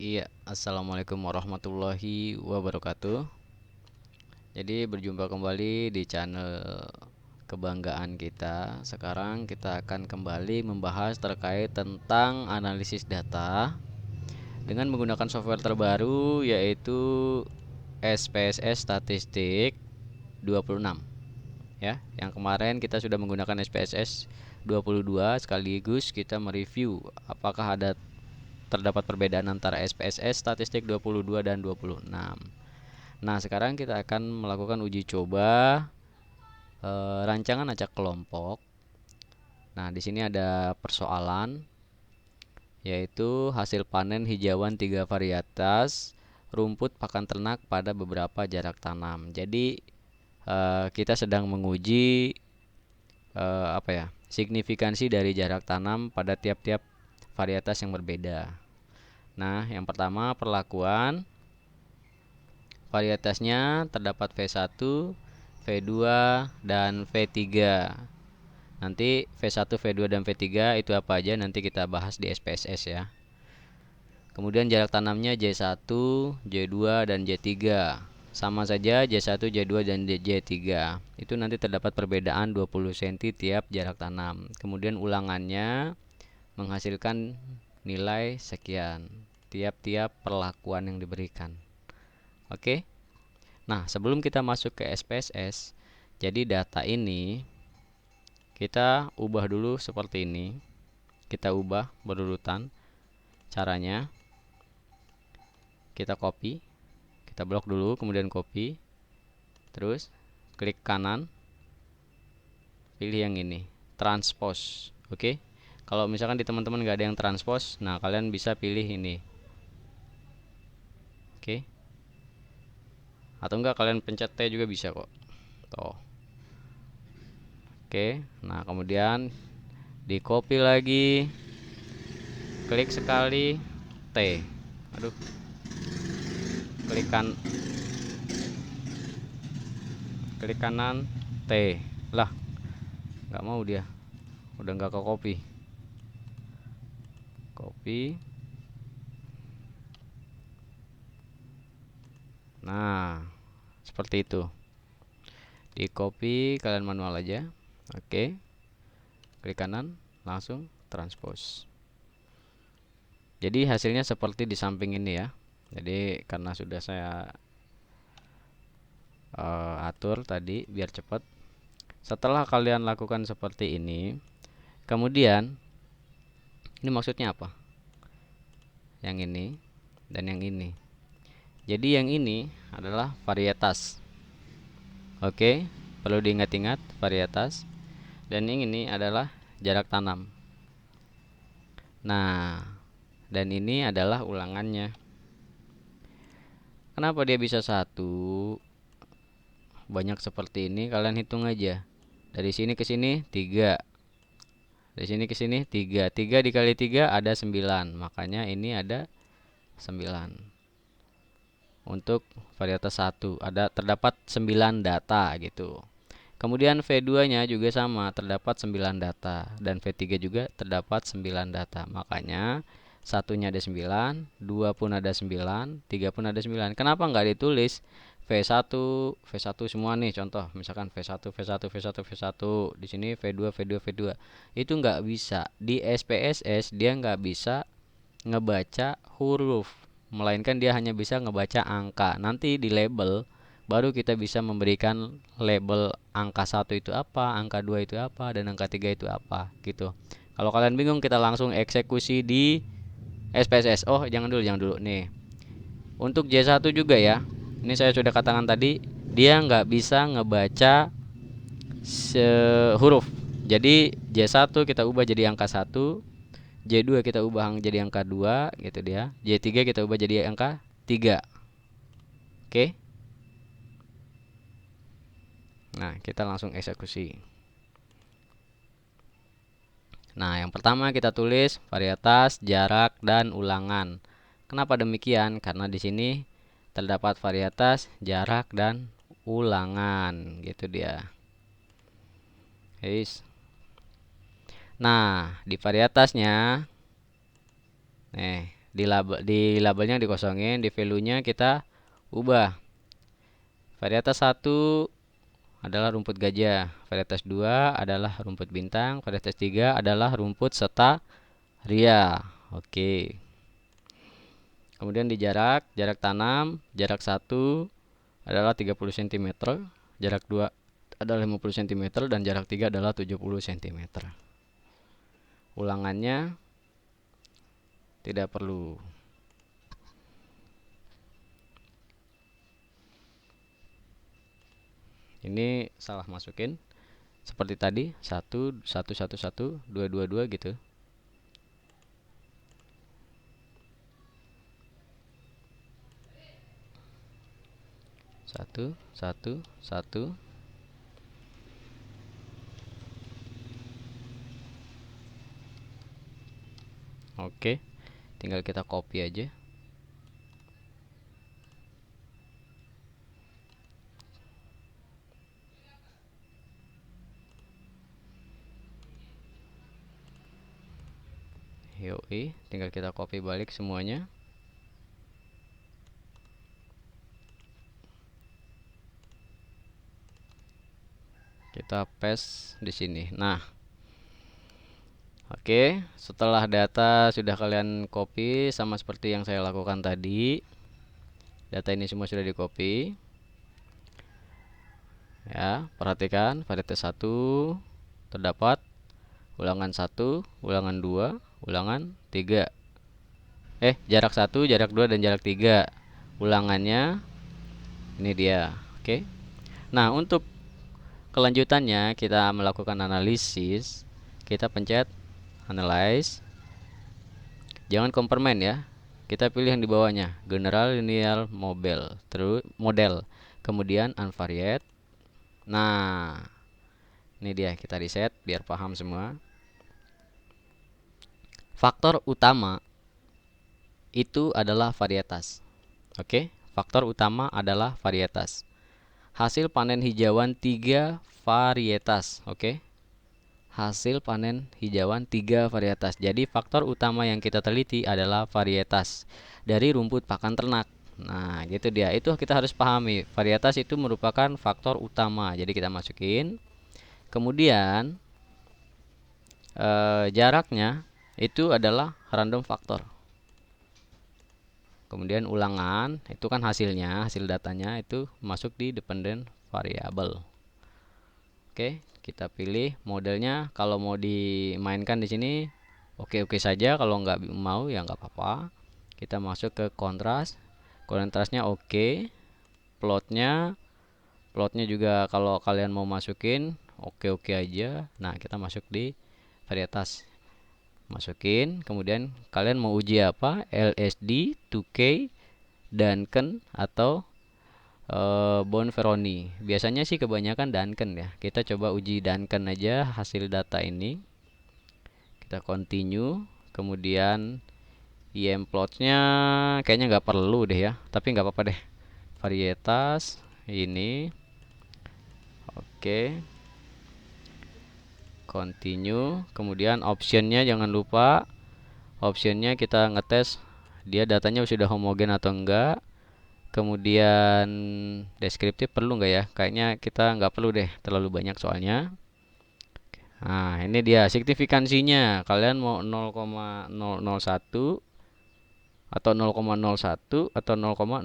Iya, assalamualaikum warahmatullahi wabarakatuh. Jadi berjumpa kembali di channel kebanggaan kita. Sekarang kita akan kembali membahas terkait tentang analisis data dengan menggunakan software terbaru, yaitu SPSS Statistik 26. Ya, yang kemarin kita sudah menggunakan SPSS 22, sekaligus kita mereview apakah terdapat perbedaan antara SPSS statistik 22 dan 26. Nah, sekarang kita akan melakukan uji coba rancangan acak kelompok. Nah, di sini ada persoalan, yaitu hasil panen hijauan 3 varietas rumput pakan ternak pada beberapa jarak tanam. Jadi kita sedang menguji signifikansi dari jarak tanam pada tiap-tiap varietas yang berbeda. Nah, yang pertama perlakuan. Varietasnya terdapat V1, V2, dan V3. Nanti V1, V2, dan V3 itu apa aja nanti kita bahas di SPSS ya. Kemudian jarak tanamnya J1, J2, dan J3. Sama saja J1, J2, dan J3. Itu nanti terdapat perbedaan 20 cm tiap jarak tanam. Kemudian ulangannya menghasilkan nilai sekian tiap-tiap perlakuan yang diberikan. Oke. Nah, sebelum kita masuk ke SPSS, jadi data ini kita ubah dulu seperti ini. Kita ubah berurutan. Caranya kita copy, kita blok dulu, kemudian copy. Terus klik kanan, pilih yang ini, transpose. Oke. Kalau misalkan di teman-teman nggak ada yang transpose, nah kalian bisa pilih ini. Oke. Atau enggak kalian pencet T juga bisa kok. Tuh. Oke, nah kemudian di copy lagi, klik sekali T. Aduh, klik kanan T. Lah, nggak mau dia, udah nggak ke copy. Copy. Nah, seperti itu. Di copy kalian manual aja. Oke, klik kanan, langsung transpose. Jadi hasilnya seperti di samping ini ya. Jadi karena sudah saya atur tadi biar cepat. Setelah kalian lakukan seperti ini, kemudian ini maksudnya apa? Yang ini dan yang ini. Jadi yang ini adalah varietas. Oke, perlu diingat-ingat varietas. Dan yang ini adalah jarak tanam. Nah, dan ini adalah ulangannya. Kenapa dia bisa satu? Banyak seperti ini, kalian hitung aja. Dari sini ke sini 3. Dari sini ke sini 3. 3 dikali 3 ada 9. Makanya ini ada 9. Untuk varietas 1 terdapat 9 data gitu. Kemudian V2 nya juga sama, terdapat 9 data, dan V3 juga terdapat 9 data. Makanya satunya ada 9, 2 pun ada 9, 3 pun ada 9. Kenapa nggak ditulis V1, V1 semua nih, contoh misalkan V1, V1, V1, V1, di sini V2, V2, V2. Itu nggak bisa. Di SPSS dia nggak bisa ngebaca huruf, melainkan dia hanya bisa ngebaca angka. Nanti di label baru kita bisa memberikan label angka 1 itu apa, angka 2 itu apa, dan angka 3 itu apa gitu. Kalau kalian bingung, kita langsung eksekusi di SPSS. Oh, jangan dulu nih. Untuk J1 juga ya. Ini saya sudah katakan tadi, dia nggak bisa ngebaca huruf. Jadi J1 kita ubah jadi angka 1, J2 kita ubah jadi angka 2 gitu dia. J3 kita ubah jadi angka 3. Oke. Nah, kita langsung eksekusi. Nah, yang pertama kita tulis varietas, jarak, dan ulangan. Kenapa demikian? Karena di sini terdapat varietas, jarak, dan ulangan gitu dia. Guys. Nah, di varietasnya Di labelnya dikosongin, di value-nya kita ubah. Varietas 1 adalah rumput gajah, varietas 2 adalah rumput bintang, varietas 3 adalah rumput setaria. Oke. Kemudian di jarak tanam, jarak 1 adalah 30 cm, jarak 2 adalah 50 cm, dan jarak 3 adalah 70 cm. Ulangannya tidak perlu. Ini salah masukin. Seperti tadi, 1 1 1 1, 2 2 2 gitu. 1 1 1. Oke, tinggal kita copy aja. Yoi, tinggal kita copy balik semuanya. Kita paste di sini. Nah, oke, setelah data sudah kalian copy sama seperti yang saya lakukan tadi. Data ini semua sudah di copy. Ya, perhatikan varietas 1 terdapat ulangan 1, ulangan 2, ulangan 3. Jarak 1, jarak 2, dan jarak 3. Ulangannya ini dia. Oke. Nah, untuk kelanjutannya kita melakukan analisis. Kita pencet analyze. Jangan compare ya. Kita pilih yang di bawahnya, general linear model. Kemudian unvariate. Nah, ini dia, kita reset biar paham semua. Faktor utama itu adalah varietas. Oke, faktor utama adalah varietas. Hasil panen hijauan 3 varietas. Oke. Hasil panen hijauan 3 varietas. Jadi faktor utama yang kita teliti adalah varietas dari rumput pakan ternak. Nah, gitu dia. Itu kita harus pahami. Varietas itu merupakan faktor utama. Jadi kita masukin. Kemudian jaraknya itu adalah random factor. Kemudian ulangan itu kan hasilnya, hasil datanya itu masuk di dependent variable. Oke, kita pilih modelnya. Kalau mau dimainkan di sini, oke saja. Kalau nggak mau ya nggak apa-apa. Kita masuk ke kontras. Kontrasnya oke. Plotnya juga kalau kalian mau masukin oke aja. Nah, kita masuk di varietas. Masukin. Kemudian kalian mau uji apa? LSD, 2K, Duncan, atau Bonferroni. Biasanya sih kebanyakan Duncan ya. Kita coba uji Duncan aja hasil data ini. Kita continue. Kemudian IM plotnya kayaknya nggak perlu deh ya. Tapi nggak apa-apa deh. Varietas ini. Oke. Continue. Kemudian optionnya jangan lupa. Optionnya kita ngetes dia datanya sudah homogen atau enggak. Kemudian deskriptif perlu nggak ya? Kayaknya kita nggak perlu deh, terlalu banyak soalnya. Nah, ini dia signifikansinya. Kalian mau 0,001 atau 0,01 atau 0,05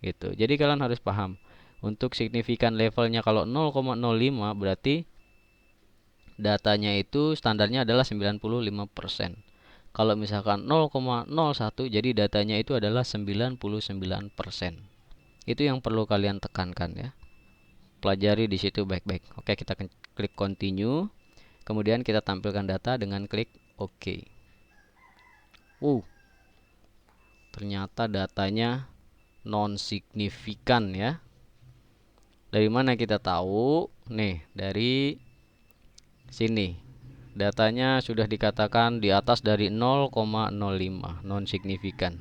gitu. Jadi kalian harus paham. Untuk signifikan levelnya kalau 0,05 berarti datanya itu standarnya adalah 95%. Kalau misalkan 0,01 jadi datanya itu adalah 99%. Itu yang perlu kalian tekankan ya. Pelajari di situ baik-baik. Oke, kita klik continue. Kemudian kita tampilkan data dengan klik OK. Ternyata datanya non signifikan ya. Dari mana kita tahu? Nih, dari sini. Datanya sudah dikatakan di atas dari 0,05, non signifikan.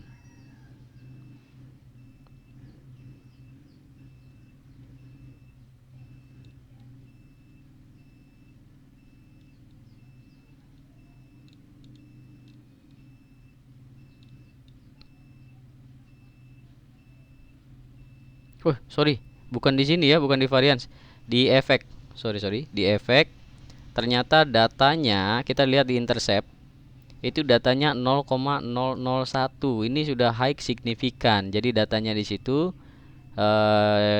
Sorry, bukan di sini ya, bukan di varians, di efek. Sorry, di efek. Ternyata datanya kita lihat di intercept itu datanya 0,001. Ini sudah high signifikan. Jadi datanya di situ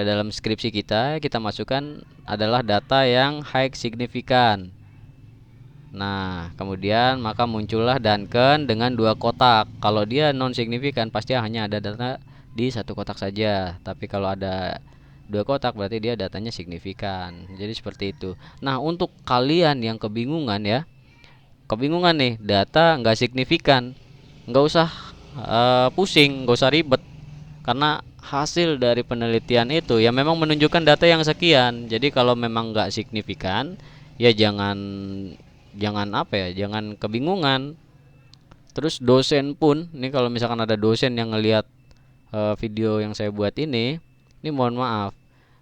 dalam skripsi kita masukkan adalah data yang high signifikan. Nah, kemudian maka muncullah Duncan dengan 2 kotak. Kalau dia non signifikan pasti hanya ada data di 1 kotak saja. Tapi kalau ada 2 kotak berarti dia datanya signifikan. Jadi seperti itu. Nah, untuk kalian yang kebingungan ya, kebingungan nih data nggak signifikan, nggak usah pusing, nggak usah ribet, karena hasil dari penelitian itu ya memang menunjukkan data yang sekian. Jadi kalau memang nggak signifikan ya jangan jangan apa ya, jangan kebingungan. Terus dosen pun ini, kalau misalkan ada dosen yang ngelihat video yang saya buat ini mohon maaf,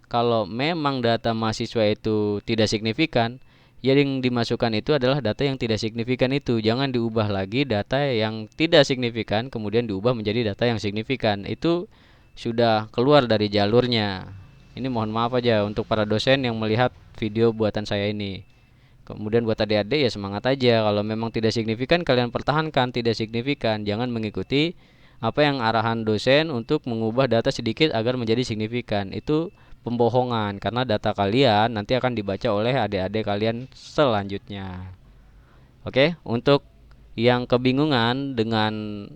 kalau memang data mahasiswa itu tidak signifikan, ya yang dimasukkan itu adalah data yang tidak signifikan itu. Jangan diubah lagi data yang tidak signifikan kemudian diubah menjadi data yang signifikan. Itu sudah keluar dari jalurnya. Ini mohon maaf aja untuk para dosen yang melihat video buatan saya ini. Kemudian buat adik-adik ya semangat aja. Kalau memang tidak signifikan kalian pertahankan tidak signifikan. Jangan mengikuti apa yang arahan dosen untuk mengubah data sedikit agar menjadi signifikan. Itu pembohongan, karena data kalian nanti akan dibaca oleh adik-adik kalian selanjutnya. Oke, untuk yang kebingungan dengan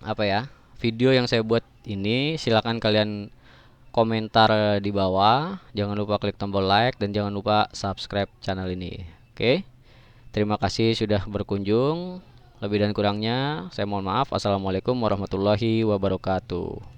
apa ya, video yang saya buat ini, silakan kalian komentar di bawah. Jangan lupa klik tombol like dan jangan lupa subscribe channel ini. Oke. Terima kasih sudah berkunjung. Lebih dan kurangnya saya mohon maaf. Assalamualaikum warahmatullahi wabarakatuh.